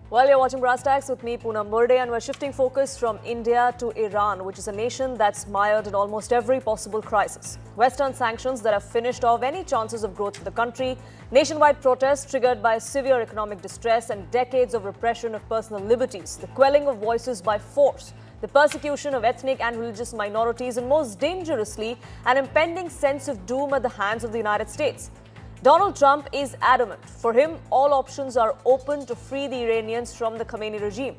Well, you're watching brass-tacks with me, Poonam Burde, and we're shifting focus from India to Iran, which is a nation that's mired in almost every possible crisis. Western sanctions that have finished off any chances of growth for the country, nationwide protests triggered by severe economic distress and decades of repression of personal liberties, the quelling of voices by force, the persecution of ethnic and religious minorities, and most dangerously, an impending sense of doom at the hands of the United States. Donald Trump is adamant. For him, all options are open to free the Iranians from the Khamenei regime.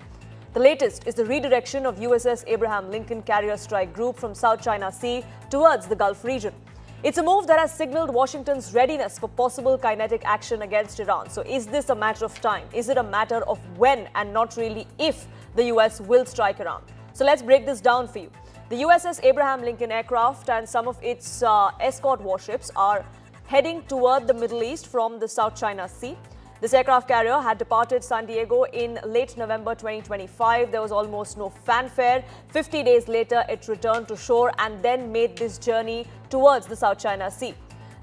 The latest is the redirection of USS Abraham Lincoln carrier strike group from South China Sea towards the Gulf region. It's a move that has signaled Washington's readiness for possible kinetic action against Iran. So is this a matter of time? Is it a matter of when and not really if the US will strike Iran? So let's break this down for you. The USS Abraham Lincoln aircraft and some of its escort warships are heading toward the Middle East from the South China Sea. This aircraft carrier had departed San Diego in late November 2025. There was almost no fanfare. 50 days later, it returned to shore and then made this journey towards the South China Sea.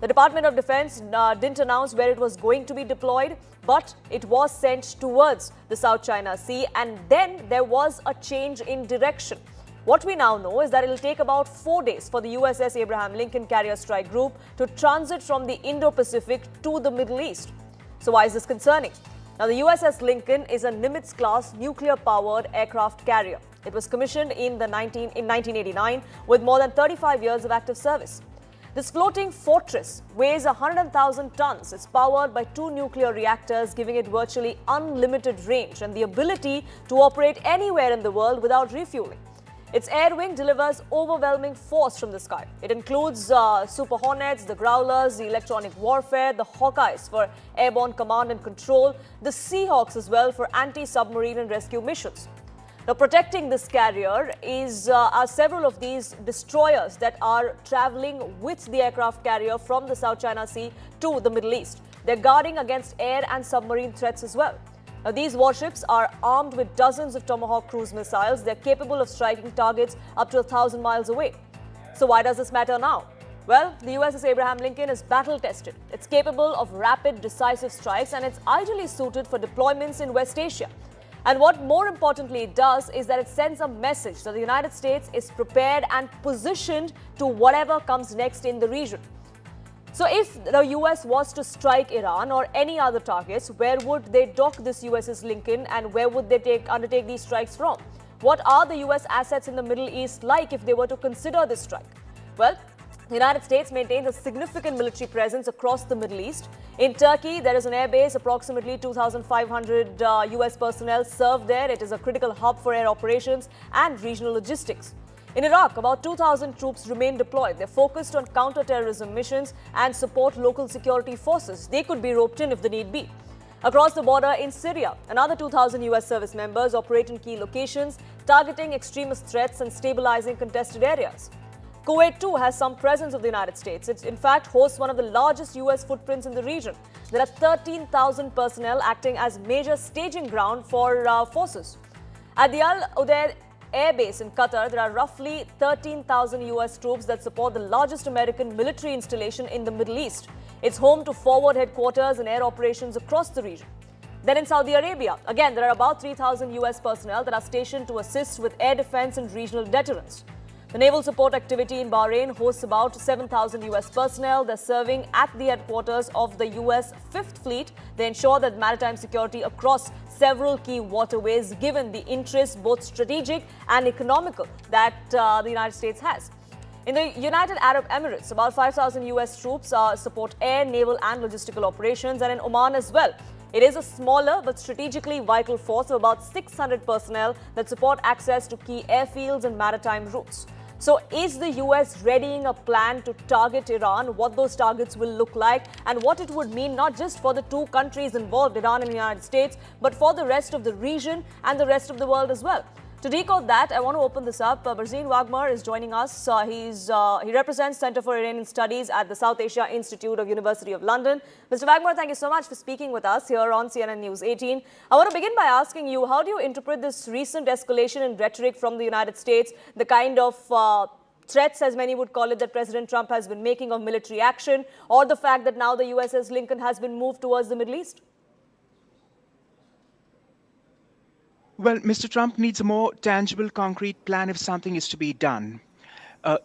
The Department of Defense didn't announce where it was going to be deployed, but it was sent towards the South China Sea, and then there was a change in direction. What we now know is that it will take about 4 days for the USS Abraham Lincoln carrier strike group to transit from the Indo-Pacific to the Middle East. So why is this concerning? Now, the USS Lincoln is a Nimitz-class nuclear-powered aircraft carrier. It was commissioned in 1989 with more than 35 years of active service. This floating fortress weighs 100,000 tons. It's powered by 2 nuclear reactors, giving it virtually unlimited range and the ability to operate anywhere in the world without refueling. Its air wing delivers overwhelming force from the sky. It includes Super Hornets, the Growlers, the electronic warfare, the Hawkeyes for airborne command and control, the Seahawks as well for anti-submarine and rescue missions. Now, protecting this carrier are several of these destroyers that are traveling with the aircraft carrier from the South China Sea to the Middle East. They're guarding against air and submarine threats as well. Now, these warships are armed with dozens of Tomahawk cruise missiles. They're capable of striking targets up to 1,000 miles away. So why does this matter now? Well, the USS Abraham Lincoln is battle-tested. It's capable of rapid, decisive strikes, and it's ideally suited for deployments in West Asia. And what more importantly it does is that it sends a message that the United States is prepared and positioned to whatever comes next in the region. So if the US was to strike Iran or any other targets, where would they dock this USS Lincoln and where would they undertake these strikes from? What are the US assets in the Middle East like if they were to consider this strike? Well, the United States maintains a significant military presence across the Middle East. In Turkey, there is an airbase, approximately 2,500 US personnel serve there. It is a critical hub for air operations and regional logistics. In Iraq, about 2,000 troops remain deployed. They're focused on counter-terrorism missions and support local security forces. They could be roped in if the need be. Across the border in Syria, another 2,000 US service members operate in key locations, targeting extremist threats and stabilizing contested areas. Kuwait too has some presence of the United States. It in fact hosts one of the largest US footprints in the region. There are 13,000 personnel acting as major staging ground for forces. At the Al Udeid Air Base in Qatar, there are roughly 13,000 US troops that support the largest American military installation in the Middle East. It's home to forward headquarters and air operations across the region. Then in Saudi Arabia, again, there are about 3,000 US personnel that are stationed to assist with air defense and regional deterrence. The naval support activity in Bahrain hosts about 7,000 US personnel. They're serving at the headquarters of the US 5th Fleet. They ensure that maritime security across several key waterways, given the interest, both strategic and economical, that the United States has. In the United Arab Emirates, about 5,000 US troops support air, naval and logistical operations, and in Oman as well. It is a smaller but strategically vital force of about 600 personnel that support access to key airfields and maritime routes. So is the US readying a plan to target Iran, what those targets will look like, and what it would mean not just for the two countries involved, Iran and the United States, but for the rest of the region and the rest of the world as well? To decode that, I want to open this up. Burzine Waghmar is joining us. He represents Center for Iranian Studies at the South Asia Institute of University of London. Mr. Waghmar, thank you so much for speaking with us here on CNN News 18. I want to begin by asking you, how do you interpret this recent escalation in rhetoric from the United States, the kind of threats, as many would call it, that President Trump has been making of military action, or the fact that now the USS Lincoln has been moved towards the Middle East? Well, Mr. Trump needs a more tangible, concrete plan if something is to be done.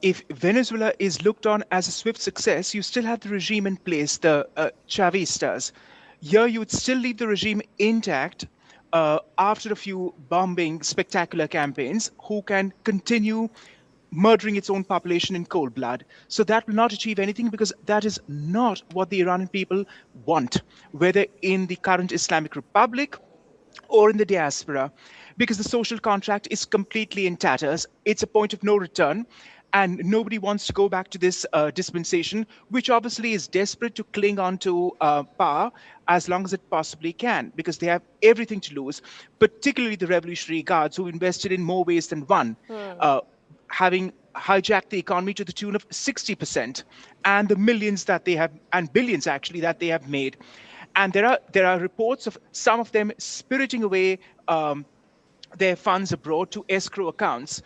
If Venezuela is looked on as a swift success, you still have the regime in place, the Chavistas. Here, you would still leave the regime intact after a few bombing, spectacular campaigns, who can continue murdering its own population in cold blood. So that will not achieve anything because that is not what the Iranian people want, whether in the current Islamic Republic or in the diaspora, because the social contract is completely in tatters. It's a point of no return. And nobody wants to go back to this dispensation, which obviously is desperate to cling on to power as long as it possibly can, because they have everything to lose, particularly the Revolutionary Guards, who invested in more ways than one, uh, having hijacked the economy to the tune of 60%, and the millions that they have, and billions actually, that they have made. And there are reports of some of them spiriting away their funds abroad to escrow accounts.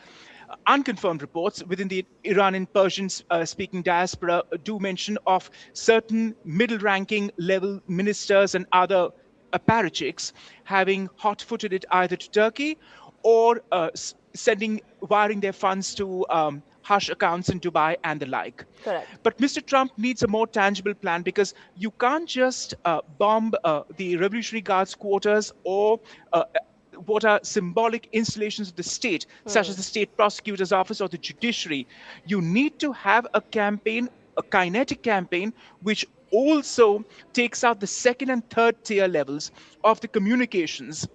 Unconfirmed reports within the Iranian Persian speaking diaspora do mention of certain middle ranking level ministers and other apparatchiks having hot footed it either to Turkey or wiring their funds to hush accounts in Dubai and the like. Correct. But Mr. Trump needs a more tangible plan because you can't just bomb the Revolutionary Guards quarters or what are symbolic installations of the state, such as the state prosecutor's office or the judiciary. You need to have a campaign, a kinetic campaign, which also takes out the second and third tier levels of the communications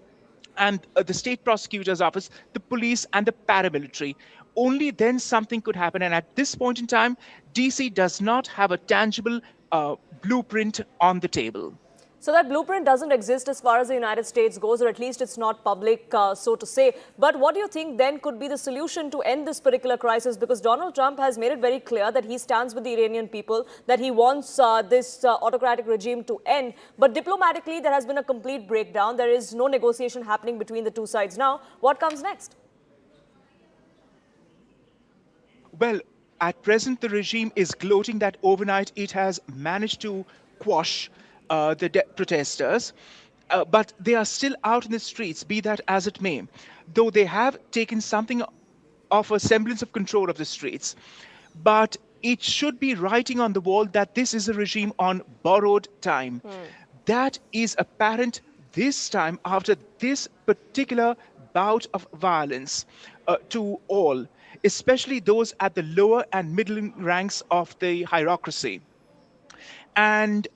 and the state prosecutor's office, the police, and the paramilitary. Only then something could happen. And at this point in time, DC does not have a tangible blueprint on the table. So that blueprint doesn't exist as far as the United States goes, or at least it's not public, so to say. But what do you think then could be the solution to end this particular crisis? Because Donald Trump has made it very clear that he stands with the Iranian people, that he wants this autocratic regime to end. But diplomatically, there has been a complete breakdown. There is no negotiation happening between the two sides now. What comes next? Well, at present, the regime is gloating that overnight it has managed to quash the protesters, but they are still out in the streets, be that as it may, though they have taken something of a semblance of control of the streets. But it should be writing on the wall that this is a regime on borrowed time. That is apparent this time after this particular bout of violence to all, especially those at the lower and middle ranks of the hierarchy. And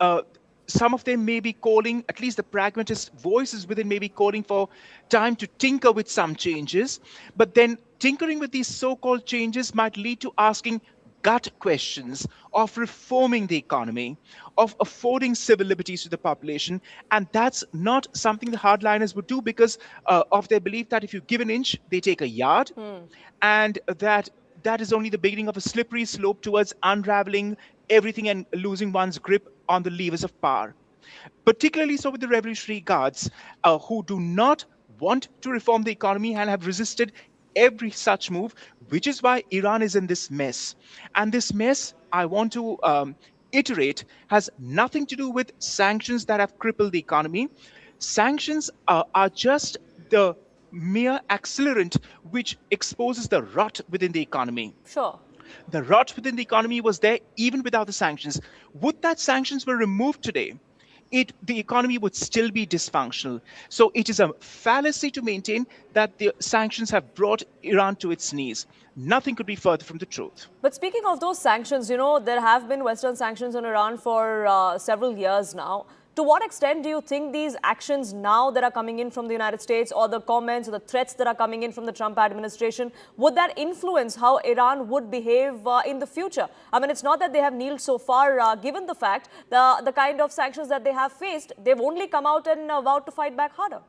some of them may be calling, at least the pragmatist voices within may be calling for time to tinker with some changes. But then tinkering with these so-called changes might lead to asking gut questions of reforming the economy, of affording civil liberties to the population. And that's not something the hardliners would do because of their belief that if you give an inch, they take a yard. And that is only the beginning of a slippery slope towards unraveling everything and losing one's grip on the levers of power. Particularly so with the Revolutionary Guards, who do not want to reform the economy and have resisted every such move, which is why Iran is in this mess. And this mess, I want to iterate, has nothing to do with sanctions that have crippled the economy. Sanctions are just the mere accelerant which exposes the rot within the economy. Sure. The rot within the economy was there even without the sanctions. Would that sanctions were removed today, the economy would still be dysfunctional. So it is a fallacy to maintain that the sanctions have brought Iran to its knees. Nothing could be further from the truth. But speaking of those sanctions, there have been Western sanctions on Iran for several years now. To what extent do you think these actions now that are coming in from the United States, or the comments or the threats that are coming in from the Trump administration, would that influence how Iran would behave in the future? I mean, it's not that they have kneeled so far, given the fact the kind of sanctions that they have faced, they've only come out and vowed to fight back harder.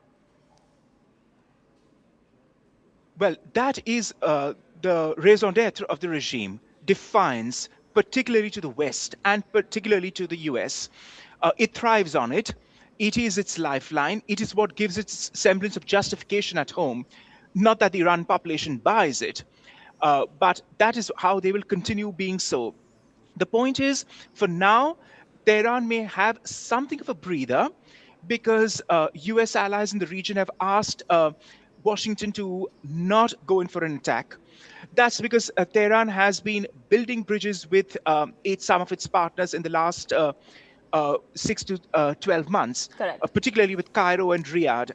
Well, that is the raison d'etre of the regime, defiance, particularly to the West and particularly to the US. It thrives on it. It is its lifeline. It is what gives its semblance of justification at home. Not that the Iran population buys it, but that is how they will continue being so. The point is, for now, Tehran may have something of a breather because US allies in the region have asked Washington to not go in for an attack. That's because Tehran has been building bridges with some of its partners in the last 6 to 12 months, Correct. particularly with Cairo and Riyadh.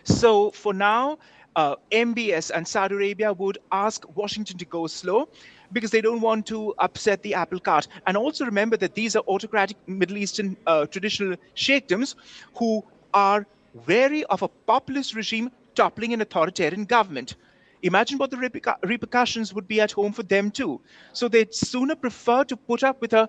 So for now, MBS and Saudi Arabia would ask Washington to go slow because they don't want to upset the apple cart. And also remember that these are autocratic Middle Eastern traditional sheikdoms who are wary of a populist regime toppling an authoritarian government. Imagine what the repercussions would be at home for them too. So they'd sooner prefer to put up with a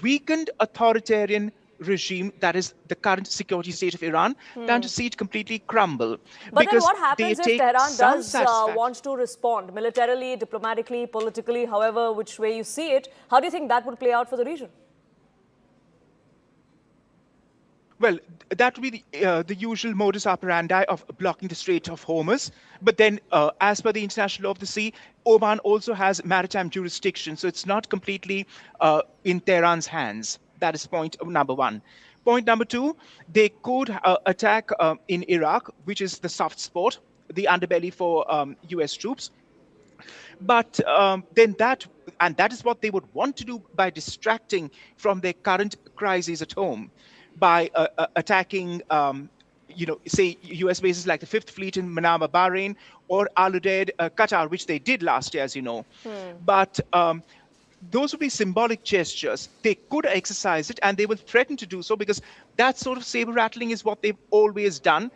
weakened authoritarian regime that is the current security state of Iran than to see it completely crumble. But then Because what they happens if take Tehran some does satisfaction. want to respond militarily, diplomatically, politically, however which way you see it? How do you think that would play out for the region? Well, that would be the usual modus operandi of blocking the Strait of Hormuz. But then, as per the international law of the sea, Oman also has maritime jurisdiction. So it's not completely in Tehran's hands. That is point number one. Point number two, they could attack in Iraq, which is the soft spot, the underbelly for US troops. But then that is what they would want to do by distracting from their current crises at home, by attacking, say US bases like the Fifth Fleet in Manama, Bahrain, or Al Udeid, Qatar, which they did last year, as you know. But those would be symbolic gestures. They could exercise it and they will threaten to do so because that sort of saber rattling is what they've always done.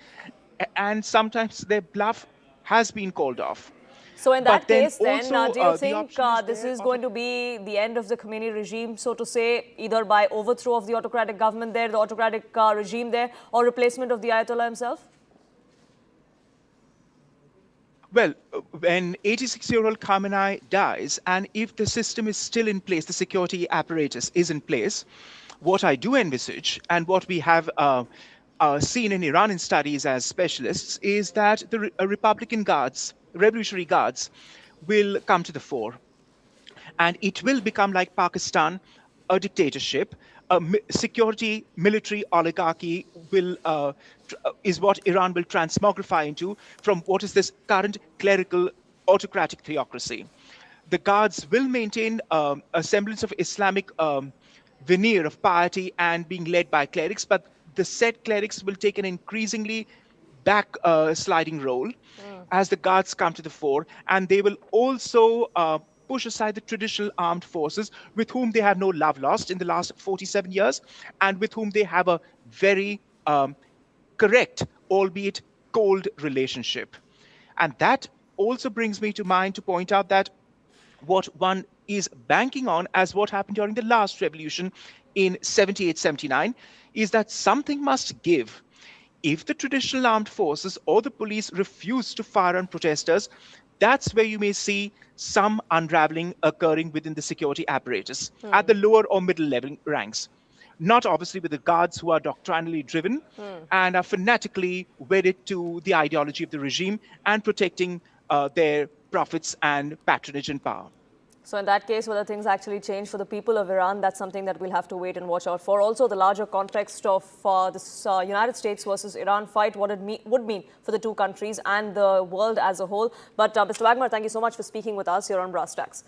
And sometimes their bluff has been called off. So in But that then case, then, also, do you the think option is this there is of going to be the end of the Khamenei regime, so to say, either by overthrow of the autocratic government there, the autocratic regime there, or replacement of the Ayatollah himself? Well, when 86-year-old Khamenei dies, and if the system is still in place, the security apparatus is in place, what I do envisage, and what we have seen in Iranian studies as specialists, is that the Republican guards, Revolutionary Guards, will come to the fore. And it will become like Pakistan, a dictatorship. A security military oligarchy is what Iran will transmogrify into from what is this current clerical autocratic theocracy. The guards will maintain a semblance of Islamic veneer of piety and being led by clerics, but the said clerics will take an increasingly sliding role as the guards come to the fore, and they will also push aside the traditional armed forces with whom they have no love lost in the last 47 years and with whom they have a very correct, albeit cold relationship. And that also brings me to mind to point out that what one is banking on, as what happened during the last revolution in 78-79, is that something must give. If the traditional armed forces or the police refuse to fire on protesters, that's where you may see some unraveling occurring within the security apparatus at the lower or middle level ranks. Not obviously with the guards who are doctrinally driven and are fanatically wedded to the ideology of the regime and protecting their profits and patronage and power. So in that case, whether things actually change for the people of Iran, that's something that we'll have to wait and watch out for. Also, the larger context of this United States versus Iran fight, what it would mean for the two countries and the world as a whole. But Mr. Waghmar, thank you so much for speaking with us here on Brass Tacks.